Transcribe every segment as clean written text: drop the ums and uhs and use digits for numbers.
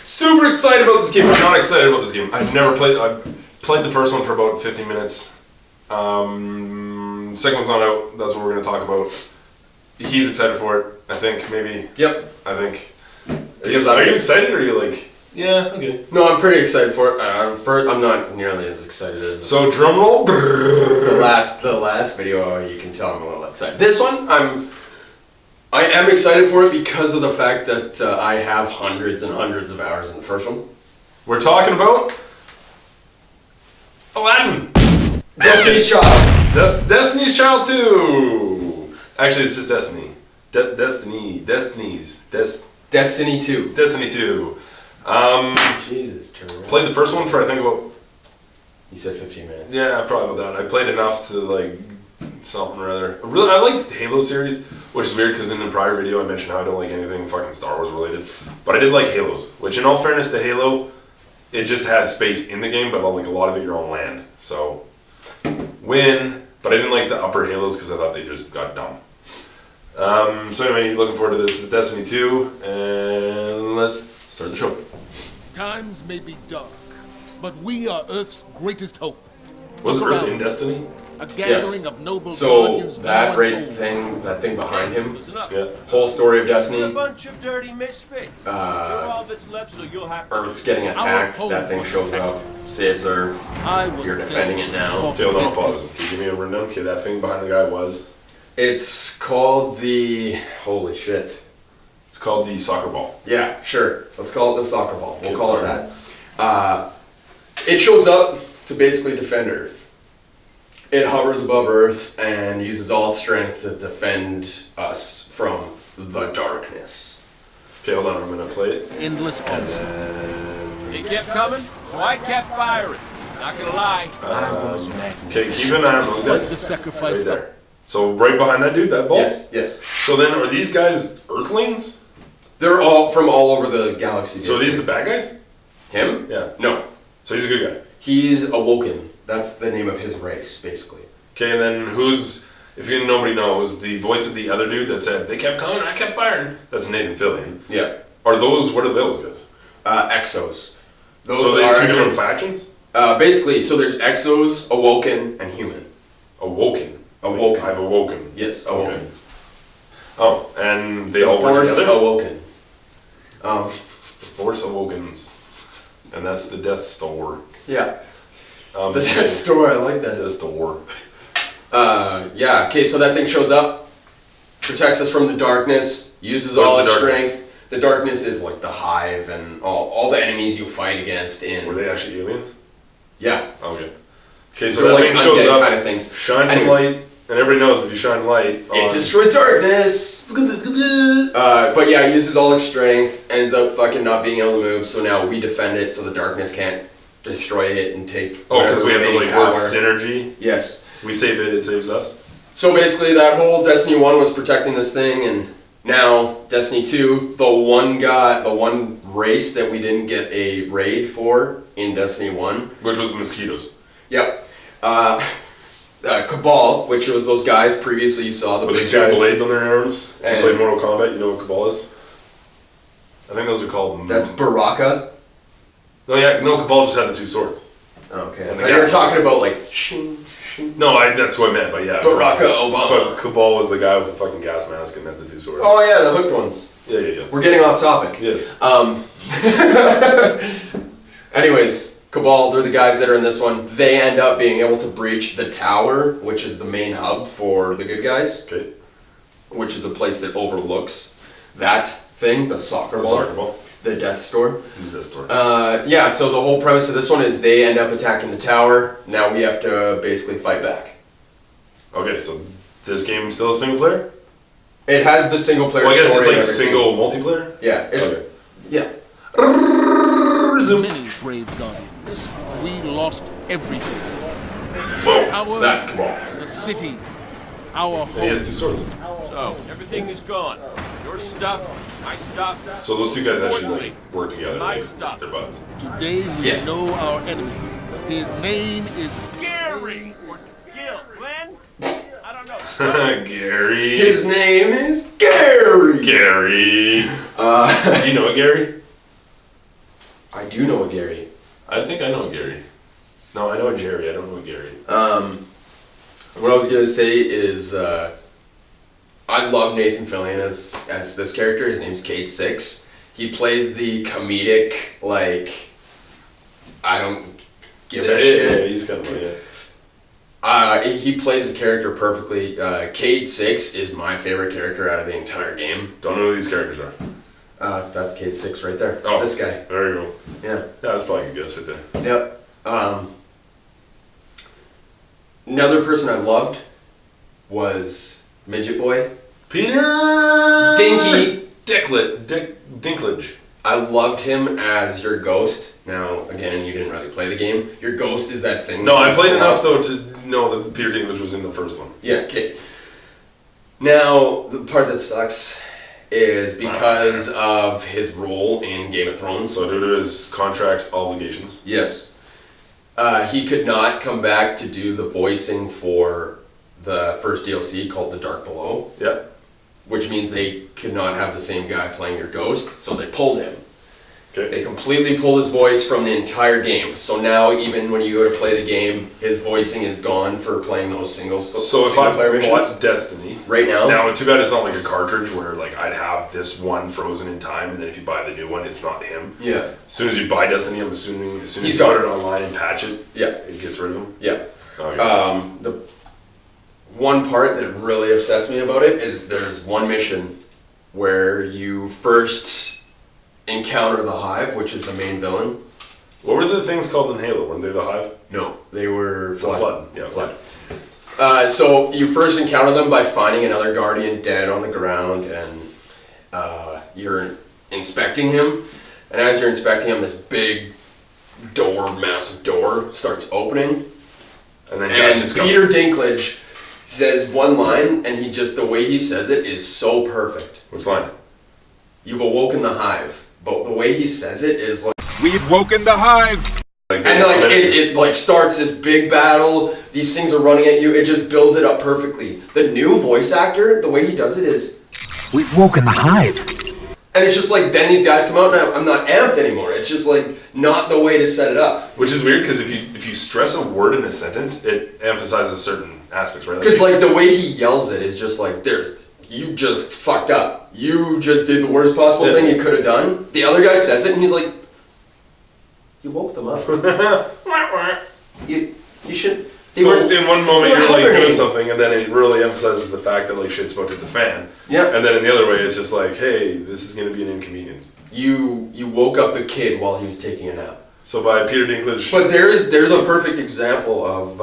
Super excited about this game. I'm not excited about this game. I've never played. I played the first one for about 15 minutes. Second one's not out. That's what we're going to talk about. He's excited for it. I think maybe. Yep. I think. Are you excited or are you like? Yeah. Okay. No, I'm pretty excited for it. I'm not nearly as excited as. So drum roll. The last video, you can tell I'm a little excited. This one, I am excited for it because of the fact that I have hundreds and hundreds of hours in the first one. We're talking about Aladdin. Destiny's Child. Destiny's Child 2. Actually, it's just Destiny. Destiny 2. Destiny 2. Jesus, played the first one for I think about. You said 15 minutes. Yeah, probably about that. I played enough to like something or other. I liked the Halo series, which is weird because in the prior video I mentioned how I don't like anything fucking Star Wars related. But I did like Halos, which in all fairness to Halo, it just had space in the game, but like a lot of it you're on land. So win. But I didn't like the upper Halos because I thought they just got dumb. So anyway, looking forward to this. This is Destiny 2, and let's start the show. Times may be dark, but we are Earth's greatest hope. Was Earth in Destiny? A gathering of noble so guardians. that thing behind him, Yeah. whole story of Destiny. A bunch of dirty misfits. You're all that's left, so you'll have to. Earth's getting attacked. That thing shows up, saves Earth. You're defending it now. Okay, hold on, pause. Can you give me a rundown? Okay, that thing behind the guy was. It's called the holy shit. It's called the soccer ball. Yeah, sure. Let's call it the soccer ball. We'll call it soccer. that. It shows up to basically defend Earth. It hovers above Earth and uses all its strength to defend us from the darkness. Okay, hold on. I'm gonna play it. Endless onslaught. They kept coming, so I kept firing. Not gonna lie, I was mad. Okay, keep an eye on those Despite guys. the sacrifice Right there. So right behind that dude, that ball. Yes. So then, are these guys Earthlings? They're all from all over the galaxy. So are these the bad guys? Him? Yeah. No. So he's a good guy. He's awoken. That's the name of his race, basically. Okay, and then who's? If nobody knows, the voice of the other dude that said they kept coming, I kept firing. That's Nathan Fillion. Yeah. Are those? What are those guys? Exos. Those So are they're two different factions. Basically, so there's Exos, Awoken, and Human. Awoken. Awoken. I've awoken. Yes, Awoken. Okay. Oh, and they The all work Force together? Awoken. The Force Awokens. And that's the Death Star. Yeah. The Death Star, I like that. Death Star. Yeah, okay, so that thing shows up, protects us from the darkness, uses What's all the its darkness? strength. The darkness is like the hive and all the enemies you fight against in... Were they actually aliens? Yeah. Okay. Okay, so They're that like thing shows undead up, kind of things. shines some Anyways. light, and everybody knows if you shine light on... It destroys darkness! But yeah, it uses all its strength, ends up fucking not being able to move, so now we defend it so the darkness can't destroy it and take Oh, because we have to remaining like work synergy. Yes. We save it, it saves us. So basically that whole Destiny 1 was protecting this thing, and now Destiny 2, the one race that we didn't get a raid for in Destiny 1. Which was the mosquitoes. Yep. Cabal, which was those guys previously you saw, the With big the two guys. blades on their arms. If you And- played Mortal Kombat, you know what Cabal is? I think those are called... That's Baraka. No, yeah, no, Cabal just had the two swords. Okay. And the And you were gas talking about like shing, shing. No, that's what I meant, but yeah. Baraka Obama. But Cabal was the guy with the fucking gas mask and had the two swords. Oh yeah, the hooked ones. Yeah. We're getting off topic. Yes. Anyways, Cabal, they're the guys that are in this one. They end up being able to breach the tower, which is the main hub for the good guys. Okay. Which is a place that overlooks that thing, the soccer The ball. soccer ball. The Death Store. The Death Store. Yeah, so the whole premise of this one is they end up attacking the tower. Now we have to basically fight back. Okay, so this game still a single player? It has the single player Well, I guess story it's like and everything. single multiplayer? Yeah, it's... Okay. Yeah. Many brave guardians. We lost everything. Whoa. Our, So that's Cabal. the city, our And he home. has two swords. So, everything is gone. Your stuff, my stuff. So those two guys actually like work together. My Like, stuff. they're buds. Today we Yes. know our enemy. His name is Gary! Or Gil. Glenn? I don't know. Gary. His name is Gary! Gary. Do you know Gary? I do know a Gary. I think I know a Gary. No, I know a Jerry. I don't know a Gary. What I was gonna say is, I love Nathan Fillion as this character. His name's Cade Six. He plays the comedic, like, I don't give a shit. Yeah, he's kind of funny. He plays the character perfectly. Cade Six is my favorite character out of the entire game. Don't know who these characters are. That's Cade Six right there. Oh, this guy. There you go. Yeah. Yeah, that's probably a good guess right there. Yep. Another person I loved was Midget Boy. Peter Dinky. Dinklage. I loved him as your ghost. Now, again, you didn't really play the game. Your ghost is that thing. No, I played enough though to know that Peter Dinklage was in the first one. Yeah, okay. Now, the part that sucks is because of his role in Game of Thrones. So due to his contract obligations. Yes. He could not come back to do the voicing for the first DLC called The Dark Below. Yeah. Which means they could not have the same guy playing your ghost, so they pulled him. Okay. They completely pulled his voice from the entire game. So now, even when you go to play the game, his voicing is gone for playing those single if player I missions. bought Destiny Right now? Now, too bad it's not like a cartridge where like I'd have this one frozen in time, and then if you buy the new one, it's not him. Yeah. As soon as you buy Destiny, I'm assuming as soon as He's you got put it online and patch it, Yeah. it gets rid of him. Yeah. Okay. The one part that really upsets me about it is there's one mission where you first encounter the Hive, which is the main villain. What were the things called in Halo? Weren't they the Hive? No, they were The Flood. Yeah, Flood. So you first encounter them by finding another Guardian dead on the ground, and you're inspecting him. And as you're inspecting him, this big door, massive door, starts opening. And then And just Peter Dinklage says one line, and the way he says it is so perfect. Which line? You've awoken the Hive. But the way he says it is like... We've woken the Hive! And like it like starts this big battle, these things are running at you, it just builds it up perfectly. The new voice actor, the way he does it is... We've woken the Hive! And it's just like, then these guys come out and I'm not amped anymore. It's just like, not the way to set it up. Which is weird, because if you stress a word in a sentence, it emphasizes certain aspects, right? Because like the way he yells it is just like, you just fucked up. You just did the worst possible thing you could have done. The other guy says it and he's like, you woke them up. you should... So in one moment you're like doing hibernating. something, and then it really emphasizes the fact that like shit's about to hit the fan. Yeah. And then in the other way, it's just like, hey, this is gonna be an inconvenience. You woke up the kid while he was taking a nap. So by Peter Dinklage. But there's a perfect example of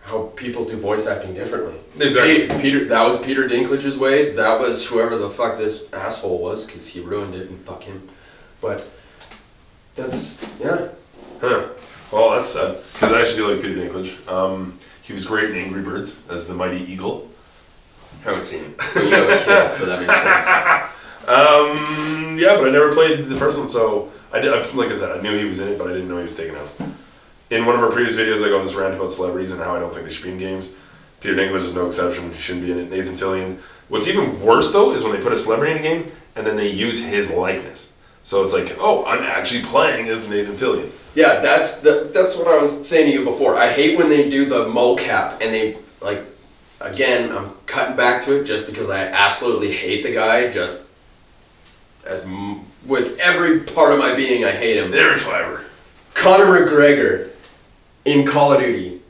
how people do voice acting differently. Exactly. That was Peter Dinklage's way. That was whoever the fuck this asshole was, because he ruined it, and fuck him. But that's, yeah. Huh. Well, that's sad, because I actually do like Peter Dinklage. He was great in Angry Birds as the Mighty Eagle. Haven't seen it. But you have a kid, so that makes sense. Yeah, but I never played the first one, so like I said, I knew he was in it, but I didn't know he was taken out. In one of our previous videos, I go on this rant about celebrities and how I don't think they should be in games. Peter Dinklage is no exception. He shouldn't be in it. Nathan Fillion. What's even worse, though, is when they put a celebrity in a game and then they use his likeness. So it's like, oh, I'm actually playing as Nathan Fillion. Yeah, that's what I was saying to you before. I hate when they do the mocap and they, like, again, I'm cutting back to it just because I absolutely hate the guy, just with every part of my being, I hate him. Every fiber. Conor McGregor in Call of Duty.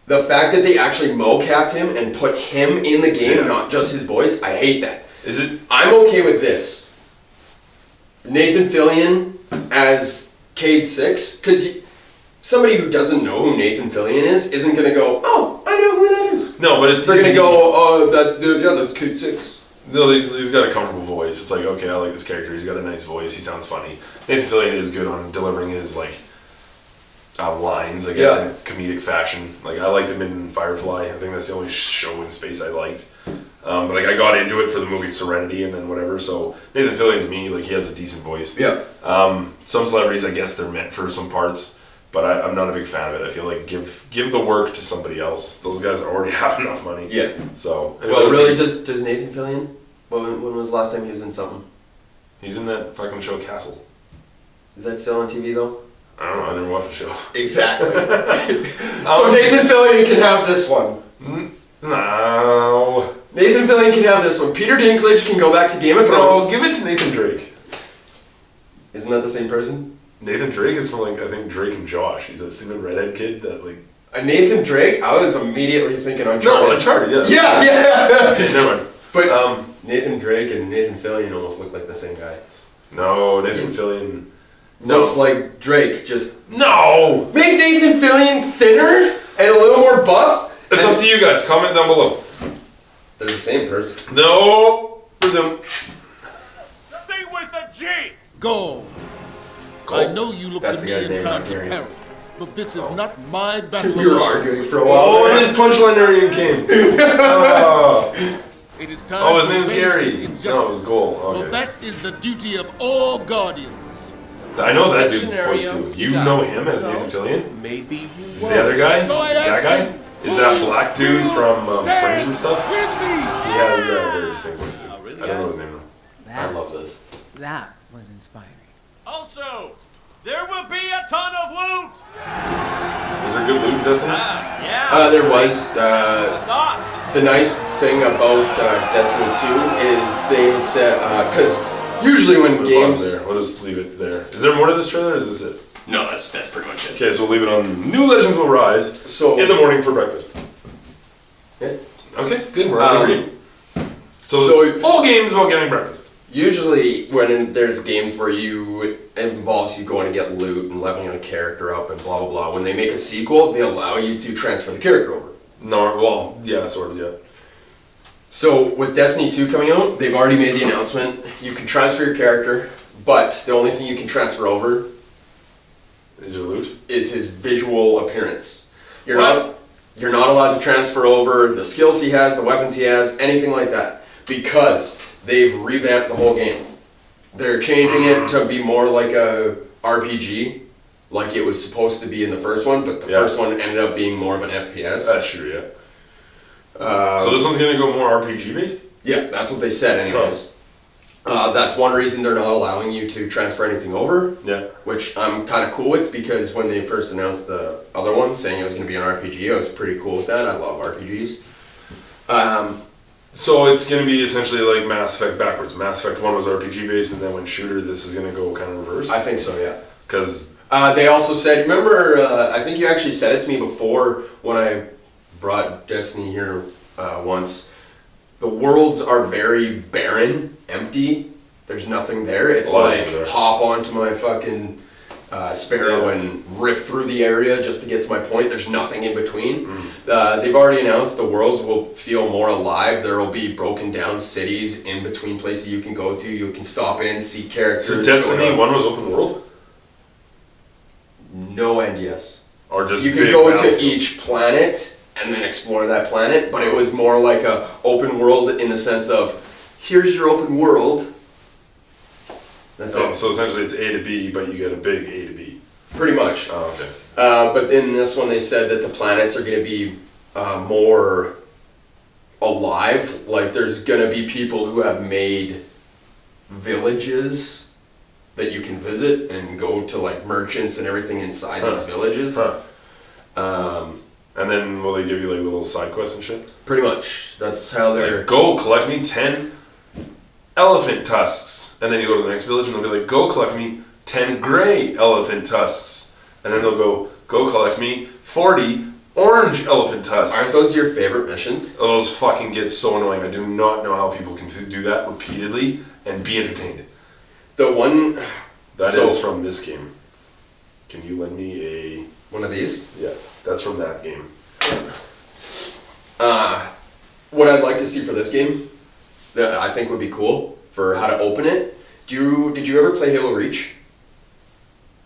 The fact that they actually mocapped him and put him in the game, not just his voice, I hate that. Is it? I'm okay with this. Nathan Fillion as Cade Six, because somebody who doesn't know who Nathan Fillion is isn't going to go, oh, I know who that is. No, but it's... They're going to go, oh, that's Cade Six. No, he's got a comfortable voice. It's like, okay, I like this character. He's got a nice voice. He sounds funny. Nathan Fillion is good on delivering his, like, lines, I guess, in a comedic fashion. Like, I liked him in Firefly. I think that's the only show in space I liked. But like, I got into it for the movie Serenity and then whatever. So Nathan Fillion, to me, like, he has a decent voice. Yeah. Some celebrities, I guess, they're meant for some parts, but I'm not a big fan of it. I feel like give the work to somebody else. Those guys already have enough money. Yeah. So. Well, really, does Nathan Fillion? When was the last time he was in something? He's in that fucking show Castle. Is that still on TV though? I don't know. I never watched the show. Exactly. So Nathan Fillion can have this one. No. Nathan Fillion can have this one. Peter Dinklage can go back to Game of Thrones. No, give it to Nathan Drake. Isn't that the same person? Nathan Drake is from like I think Drake and Josh. He's that stupid redhead kid that like. Nathan Drake? I was immediately thinking Uncharted. No, Uncharted. Yeah. Yeah. Okay, never mind. But Nathan Drake and Nathan Fillion almost look like the same guy. No, Nathan Fillion. Looks like Drake. Just no. make Nathan Fillion thinner and a little more buff. It's up to you guys. Comment down below. They're the same person. No. Resume. Stay with the G! Go. Go. I know you look That's to the me guy's in name, times not of Gary. peril, but this is not my battle. We were alone. arguing for a while. Oh, and his punchline never even came. Oh. It is time Oh, his to name's avenge Gary. this No, it injustice, was Goal. for Okay. that is the duty of all guardians. I know that dude's Scenario. voice too. You know him as Nathan Fillion? Maybe you Is the other guy? So I That ask guy? you, Is that black dude from Fringe and stuff? With He me. has a very distinct voice too. really, I don't know guys? his name though. That, I love this. that was inspiring. Also, there will be a ton of loot! Was there good loot, Destiny? Yeah. There was. Not. The nice thing about Destiny 2 is they said, because usually when We'll games. pause there. We'll just leave it there. Is there more to this trailer or is this it? No, that's pretty much it. Okay, so we'll leave it on New Legends Will Rise So- in the morning for breakfast. Yeah. Okay, good. We're on agreed. So, so- this whole game's about getting breakfast. Usually when there's games where it involves you going to get loot and leveling a character up and blah blah blah, when they make a sequel, they allow you to transfer the character over. No, well, yeah, sort of, yeah. So with Destiny 2 coming out, they've already made the announcement. You can transfer your character, but the only thing you can transfer over Is your loot? is his visual appearance. You're What? not allowed to transfer over the skills he has, the weapons he has, anything like that, because they've revamped the whole game. They're changing it to be more like a RPG, like it was supposed to be in the first one, but the Yeah. first one ended up being more of an FPS. That's true, yeah. So this one's gonna go more RPG based? Yeah, that's what they said anyways. That's one reason they're not allowing you to transfer anything over, Yeah. which I'm kind of cool with, because when they first announced the other one saying it was going to be an RPG, I was pretty cool with that. I love RPGs. So it's gonna be essentially like Mass Effect backwards. Mass Effect 1 was RPG based, and then when shooter, this is gonna go kind of reverse? I think so, yeah. Because They also said, remember, I think you actually said it to me before when I brought Destiny here once, the worlds are very barren, empty. There's nothing there. It's A lot of like things there. hop onto my fucking Sparrow and rip through the area just to get to my point. There's nothing in between. They've already announced the worlds will feel more alive. There will be broken down cities in between places you can go to. You can stop in, see characters. so Destiny go 1 was open world? No and yes. Or just You could big go to battlefield? each planet and then explore that planet, but it was more like a open world in the sense of, here's your open world. That's Oh, it. so essentially it's A to B, but you get a big A to B. Pretty much. Oh, okay. But in this one, they said that the planets are going to be more alive. Like, there's going to be people who have made villages that you can visit and go to, like, merchants and everything inside these villages. Huh. And then will they give you like little side quests and shit? Pretty much. That's how they're... Like, go collect me 10 elephant tusks. And then you go to the next village and they'll be like, go collect me 10 gray elephant tusks. And then they'll go collect me 40 orange elephant tusks. Aren't those your favorite missions? Oh, those fucking get so annoying. I do not know how people can do that repeatedly and be entertained. The one... That So- is from this game. Can you lend me a... One of these? Yeah, that's from that game. What I'd like to see for this game, that I think would be cool, for how to open it. Did you ever play Halo Reach?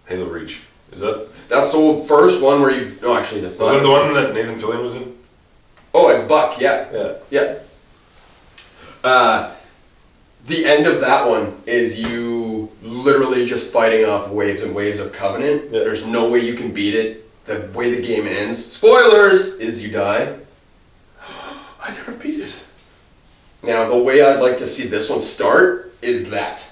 Halo Reach. Is that... That's the first one where you... No, actually, that's Was not. that the one that Nathan Fillion was in? Oh, it's Buck, yeah. Yeah. Yeah. The end of that one is you literally just fighting off waves and waves of Covenant. Yeah. There's no way you can beat it. The way the game ends, spoilers, is you die. I never beat it. Now, the way I'd like to see this one start is that.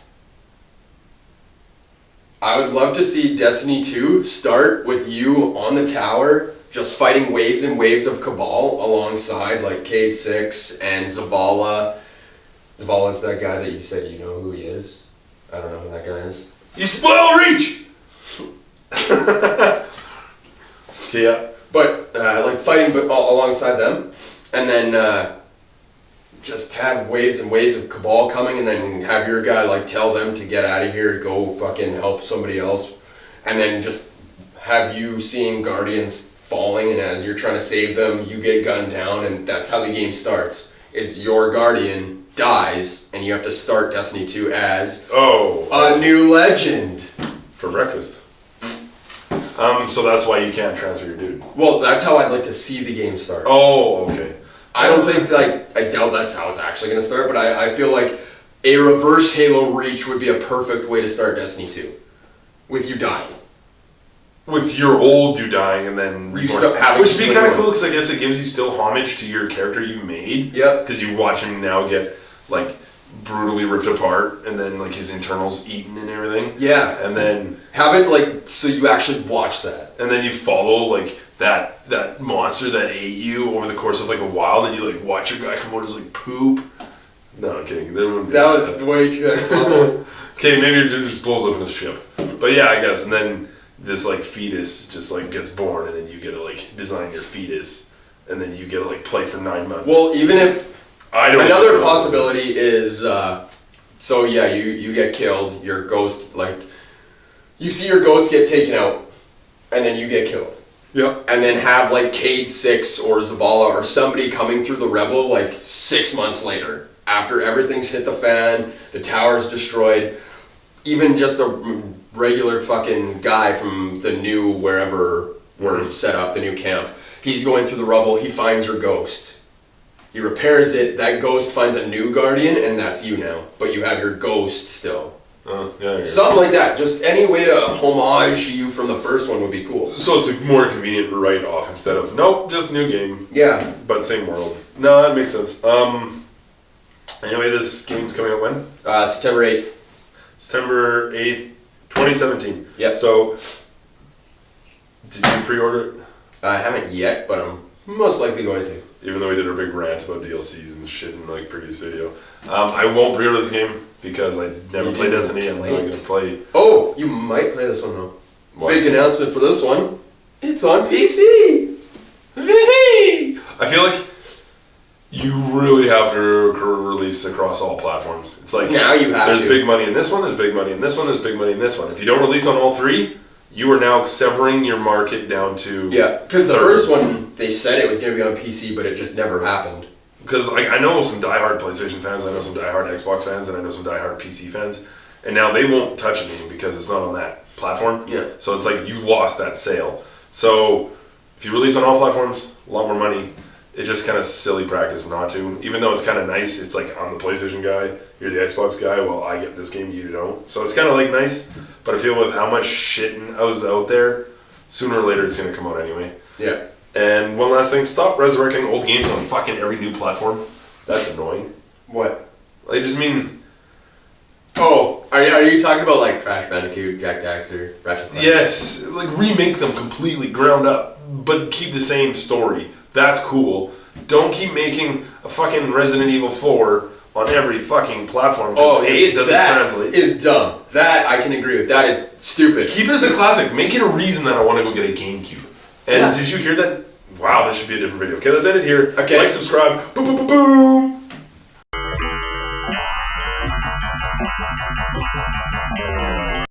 I would love to see Destiny 2 start with you on the tower, just fighting waves and waves of Cabal alongside like Cade 6 and Zavala. Zavala's that guy that you said you know who he is. I don't know who that guy is. You spoil Reach! Yeah. But like fighting alongside them, and then just have waves and waves of Cabal coming, and then have your guy like tell them to get out of here, go fucking help somebody else, and then just have you seeing Guardians falling, and as you're trying to save them, you get gunned down, and that's how the game starts. Is your Guardian dies, and you have to start Destiny 2 as a new legend for breakfast. So that's why you can't transfer your dude. Well, that's how I'd like to see the game start. Oh, okay. I don't think, I doubt that's how it's actually going to start, but I feel like a reverse Halo Reach would be a perfect way to start Destiny 2. With you dying. With your old dude dying and then... You still having... Which would be kind of cool, because I guess it gives you still homage to your character you've made. Yep. Because you watch him now get, like, brutally ripped apart, and then, like, his internals eaten and everything. Yeah. And then... Have it, like, so you actually watch that. And then you follow, like... That monster that ate you over the course of like a while, then you like watch your guy come out as like poop. No, I'm kidding. That was way too next level. Okay, maybe it just blows up in his ship. But yeah, I guess. And then this like fetus just like gets born, and then you get to like design your fetus, and then you get to like play for 9 months. Well, even if another possibility is, so yeah, you get killed, your ghost, like, you see your ghost get taken out, and then you get killed. Yep. And then have like Cade 6 or Zavala or somebody coming through the Rebel like 6 months later, after everything's hit the fan, the tower's destroyed, even just a regular fucking guy from the new wherever we're set up, the new camp. He's going through the rubble, he finds your ghost. He repairs it, that ghost finds a new guardian, and that's you now. But you have your ghost still. Yeah, something like that. Just any way to homage you from the first one would be cool. So it's a more convenient write-off instead of, nope, just new game. Yeah. But same world. No, that makes sense. Anyway, this game's coming out when? September 8th. September 8th, 2017. Yep. So, did you pre-order it? I haven't yet, but I'm most likely going to. Even though we did a big rant about DLCs and shit in like previous video. I won't pre-order this game because I never played Destiny and I'm not going to play... Oh, you might play this one though. What? Big announcement for this one. It's on PC! PC! I feel like you really have to release across all platforms. It's like, now you have there's to. big money in this one, there's big money in this one, there's big money in this one. If you don't release on all three, you are now severing your market down to... Yeah, because the first one, they said it was going to be on PC, but it just never happened. Because I know some diehard PlayStation fans, I know some diehard Xbox fans, and I know some diehard PC fans, and now they won't touch a game because it's not on that platform. Yeah. So it's like you lost that sale. So if you release on all platforms, a lot more money. It's just kind of silly practice not to. Even though it's kind of nice, it's like I'm the PlayStation guy, you're the Xbox guy, well I get this game, you don't. So it's kind of like nice, but I feel with how much shit was out there, sooner or later it's going to come out anyway. Yeah. And one last thing, stop resurrecting old games on fucking every new platform. That's annoying. What? I just mean... Oh, are you talking about like Crash Bandicoot, Jack Daxter, Ratchet Clank? Yes, like remake them completely, ground up, but keep the same story. That's cool. Don't keep making a fucking Resident Evil 4 on every fucking platform because it doesn't translate. That is dumb. That I can agree with. That is stupid. Keep it as a classic. Make it a reason that I want to go get a GameCube. And Yeah. did you hear that? Wow, that should be a different video. Okay, let's end it here. Okay. Like, subscribe. Boom, boom, boom, boom.